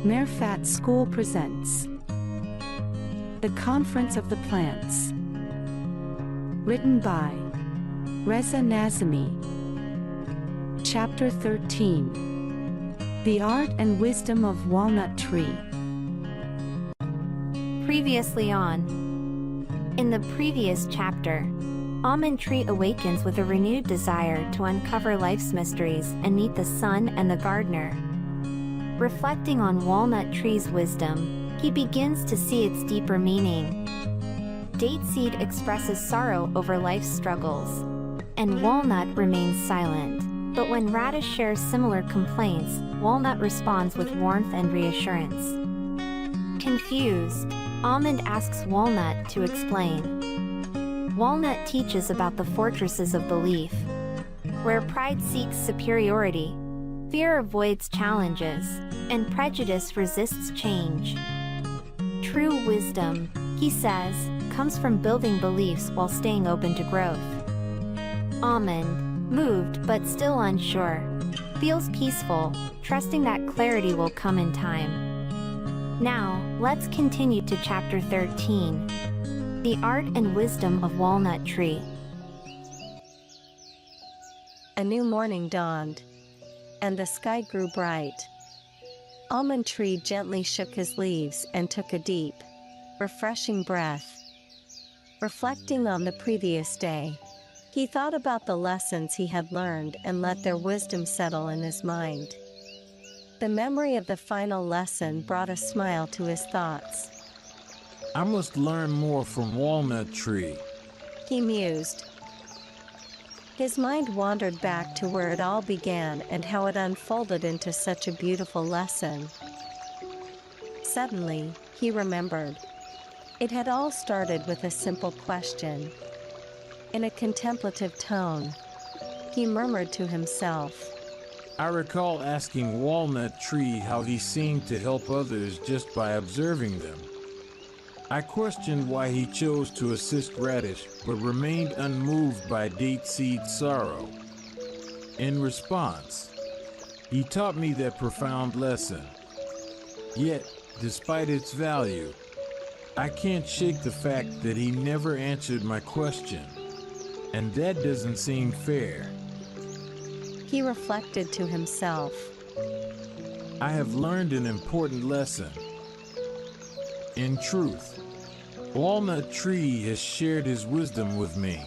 Marifat School presents The Conference of the Plants. Written by Reza Nazami. Chapter 13. The Art and Wisdom of Walnut Tree. Previously on. In the previous chapter, Almond Tree awakens with a renewed desire to uncover life's mysteries and meet the sun and the gardener. Reflecting on Walnut Tree's wisdom, he begins to see its deeper meaning. Date Seed expresses sorrow over life's struggles, and Walnut remains silent. But when Radish shares similar complaints, Walnut responds with warmth and reassurance. Confused, Almond asks Walnut to explain. Walnut teaches about the fortresses of belief, where pride seeks superiority, fear avoids challenges, and prejudice resists change. True wisdom, he says, comes from building beliefs while staying open to growth. Almond, moved but still unsure, feels peaceful, trusting that clarity will come in time. Now, let's continue to Chapter 13. The Art and Wisdom of Walnut Tree. A new morning dawned, and the sky grew bright. Almond Tree gently shook his leaves and took a deep, refreshing breath. Reflecting on the previous day, he thought about the lessons he had learned and let their wisdom settle in his mind. The memory of the final lesson brought a smile to his thoughts. I must learn more from Walnut Tree, he mused. His mind wandered back to where it all began and how it unfolded into such a beautiful lesson. Suddenly, he remembered. It had all started with a simple question. In a contemplative tone, he murmured to himself. I recall asking Walnut Tree how he seemed to help others just by observing them. I questioned why he chose to assist Radish but remained unmoved by Date Seed's sorrow. In response, he taught me that profound lesson. Yet, despite its value, I can't shake the fact that he never answered my question, and that doesn't seem fair. He reflected to himself. I have learned an important lesson. In truth, Walnut Tree has shared his wisdom with me,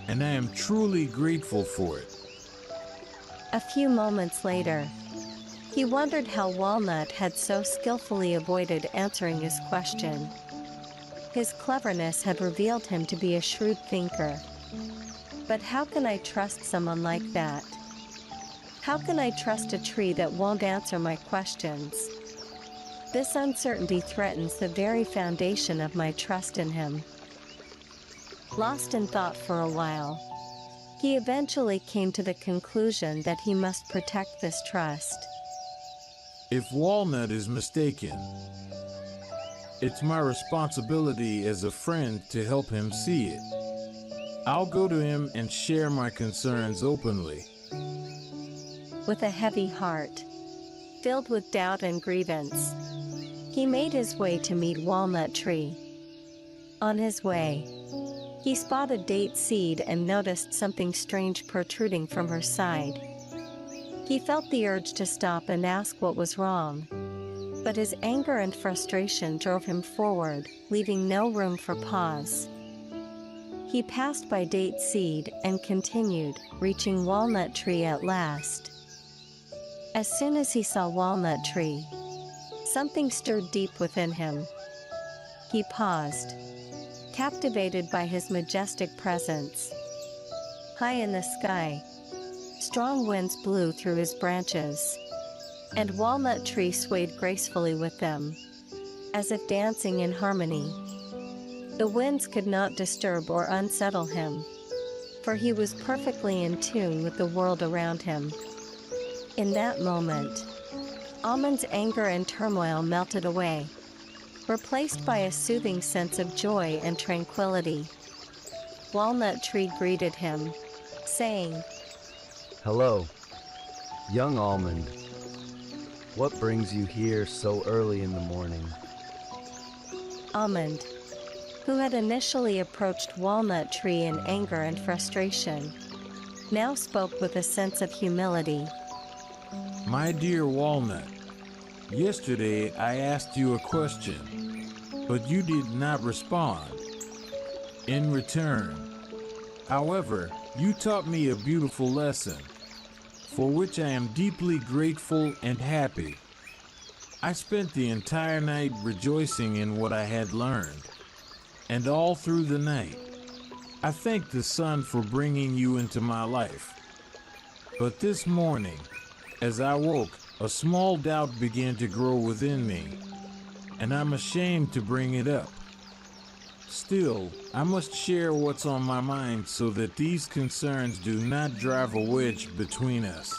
and I am truly grateful for it. A few moments later, he wondered how Walnut had so skillfully avoided answering his question. His cleverness had revealed him to be a shrewd thinker. But how can I trust someone like that? How can I trust a tree that won't answer my questions? This uncertainty threatens the very foundation of my trust in him. Lost in thought for a while, he eventually came to the conclusion that he must protect this trust. If Walnut is mistaken, it's my responsibility as a friend to help him see it. I'll go to him and share my concerns openly. With a heavy heart, filled with doubt and grievance, he made his way to meet Walnut Tree. On his way, he spotted Date Seed and noticed something strange protruding from her side. He felt the urge to stop and ask what was wrong, but his anger and frustration drove him forward, leaving no room for pause. He passed by Date Seed and continued, reaching Walnut Tree at last. As soon as he saw Walnut Tree, something stirred deep within him. He paused, captivated by his majestic presence. High in the sky, strong winds blew through his branches, and Walnut Tree swayed gracefully with them, as if dancing in harmony. The winds could not disturb or unsettle him, for he was perfectly in tune with the world around him. In that moment, Almond's anger and turmoil melted away, replaced by a soothing sense of joy and tranquility. Walnut Tree greeted him, saying, Hello, young Almond. What brings you here so early in the morning? Almond, who had initially approached Walnut Tree in anger and frustration, now spoke with a sense of humility. My dear Walnut, yesterday I asked you a question, but you did not respond. In return, however, you taught me a beautiful lesson, for which I am deeply grateful and happy. I spent the entire night rejoicing in what I had learned, and all through the night, I thanked the sun for bringing you into my life. But this morning, as I woke, a small doubt began to grow within me, and I'm ashamed to bring it up. Still, I must share what's on my mind so that these concerns do not drive a wedge between us.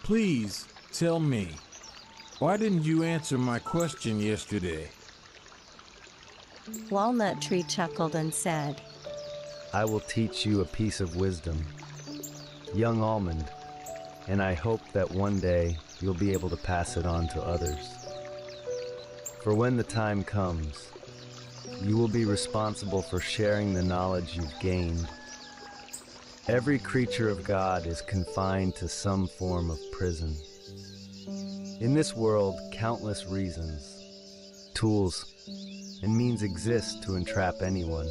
Please, tell me, why didn't you answer my question yesterday? Walnut Tree chuckled and said, I will teach you a piece of wisdom, young almond, and I hope that one day you'll be able to pass it on to others. For when the time comes, you will be responsible for sharing the knowledge you've gained. Every creature of God is confined to some form of prison. In this world, countless reasons, tools, and means exist to entrap anyone.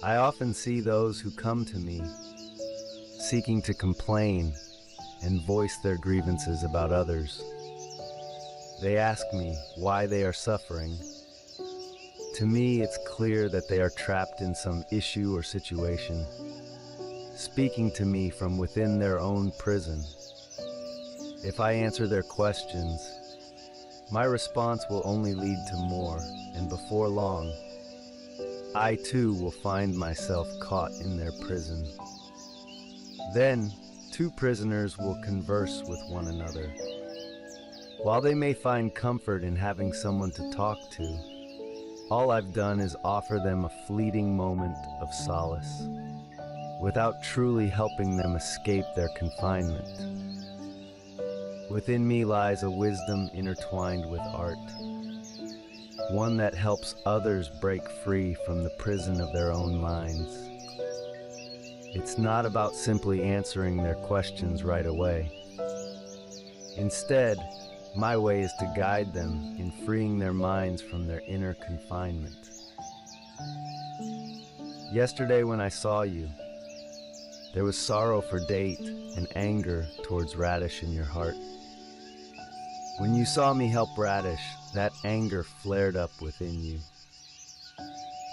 I often see those who come to me seeking to complain and voice their grievances about others. They ask me why they are suffering. To me, it's clear that they are trapped in some issue or situation, speaking to me from within their own prison. If I answer their questions, my response will only lead to more, and before long, I too will find myself caught in their prison. Then, two prisoners will converse with one another. While they may find comfort in having someone to talk to, all I've done is offer them a fleeting moment of solace, without truly helping them escape their confinement. Within me lies a wisdom intertwined with art, one that helps others break free from the prison of their own minds. It's not about simply answering their questions right away. Instead, my way is to guide them in freeing their minds from their inner confinement. Yesterday when I saw you, there was sorrow for Date and anger towards Radish in your heart. When you saw me help Radish, that anger flared up within you.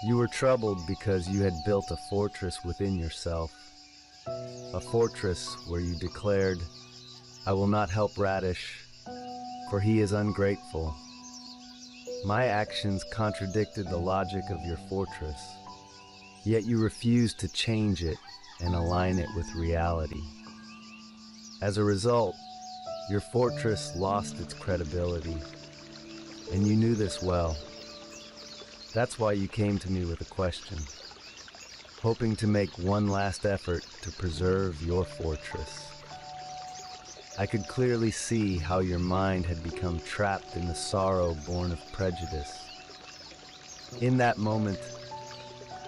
You were troubled because you had built a fortress within yourself, a fortress where you declared, I will not help Radish, for he is ungrateful. My actions contradicted the logic of your fortress, yet you refused to change it and align it with reality. As a result, your fortress lost its credibility, and you knew this well. That's why you came to me with a question, hoping to make one last effort to preserve your fortress. I could clearly see how your mind had become trapped in the sorrow born of prejudice. In that moment,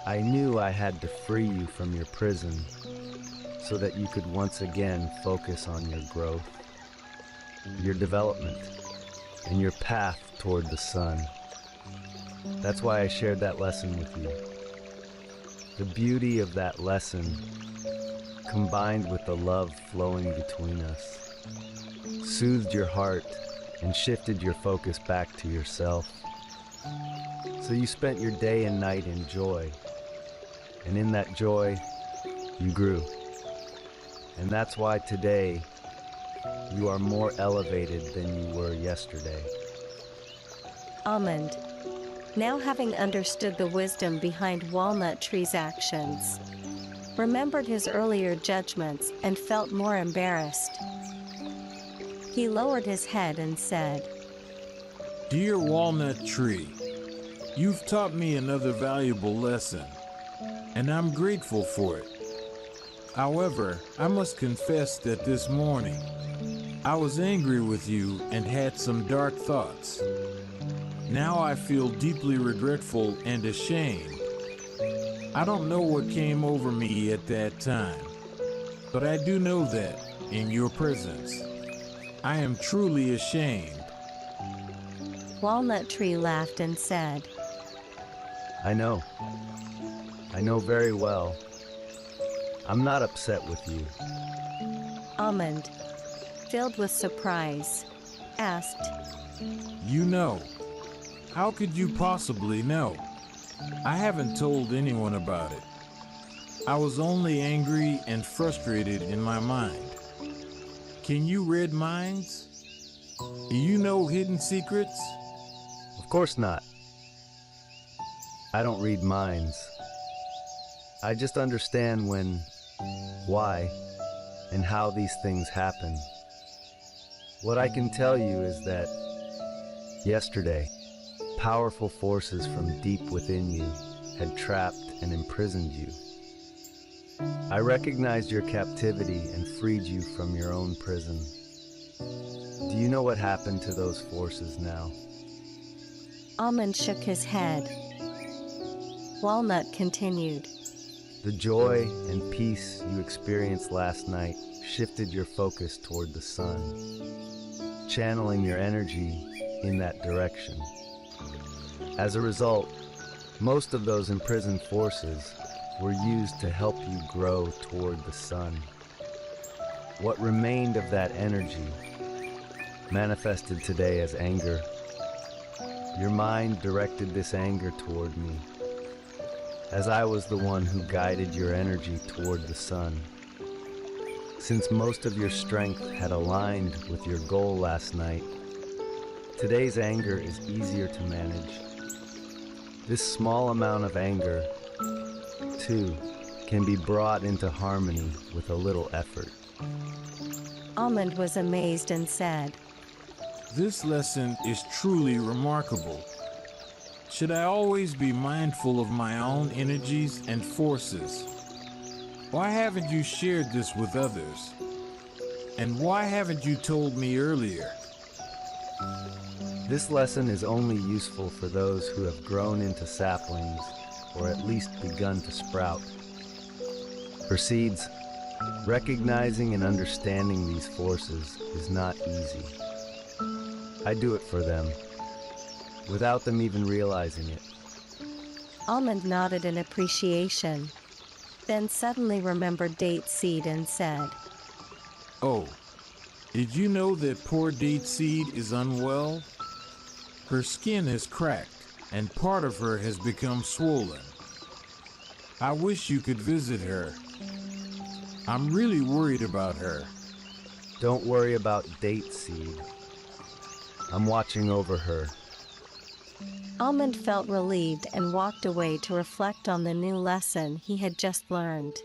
I knew I had to free you from your prison so that you could once again focus on your growth, your development, and your path toward the sun. That's why I shared that lesson with you. The beauty of that lesson, combined with the love flowing between us, soothed your heart and shifted your focus back to yourself. So you spent your day and night in joy, and in that joy, you grew. And that's why today, you are more elevated than you were yesterday. Almond, now having understood the wisdom behind Walnut Tree's actions, remembered his earlier judgments and felt more embarrassed. He lowered his head and said, Dear Walnut Tree, you've taught me another valuable lesson, and I'm grateful for it. However, I must confess that this morning, I was angry with you and had some dark thoughts. Now I feel deeply regretful and ashamed. I don't know what came over me at that time, but I do know that, in your presence, I am truly ashamed. Walnut Tree laughed and said, I know. I know very well. I'm not upset with you. Almond, filled with surprise, asked, You know. How could you possibly know? I haven't told anyone about it. I was only angry and frustrated in my mind. Can you read minds? Do you know hidden secrets? Of course not. I don't read minds. I just understand when, why, and how these things happen. What I can tell you is that yesterday, powerful forces from deep within you had trapped and imprisoned you. I recognized your captivity and freed you from your own prison. Do you know what happened to those forces now? Almond shook his head. Walnut continued, The joy and peace you experienced last night shifted your focus toward the sun, channeling your energy in that direction. As a result, most of those imprisoned forces were used to help you grow toward the sun. What remained of that energy manifested today as anger. Your mind directed this anger toward me, as I was the one who guided your energy toward the sun. Since most of your strength had aligned with your goal last night, today's anger is easier to manage. This small amount of anger, too, can be brought into harmony with a little effort. Almond was amazed and said, This lesson is truly remarkable. Should I always be mindful of my own energies and forces? Why haven't you shared this with others? And why haven't you told me earlier? This lesson is only useful for those who have grown into saplings, or at least begun to sprout. For seeds, recognizing and understanding these forces is not easy. I do it for them, without them even realizing it. Almond nodded in appreciation, then suddenly remembered Date Seed and said, Oh, did you know that poor Date Seed is unwell? Her skin is cracked, and part of her has become swollen. I wish you could visit her. I'm really worried about her. Don't worry about Date Seed. I'm watching over her. Almond felt relieved and walked away to reflect on the new lesson he had just learned.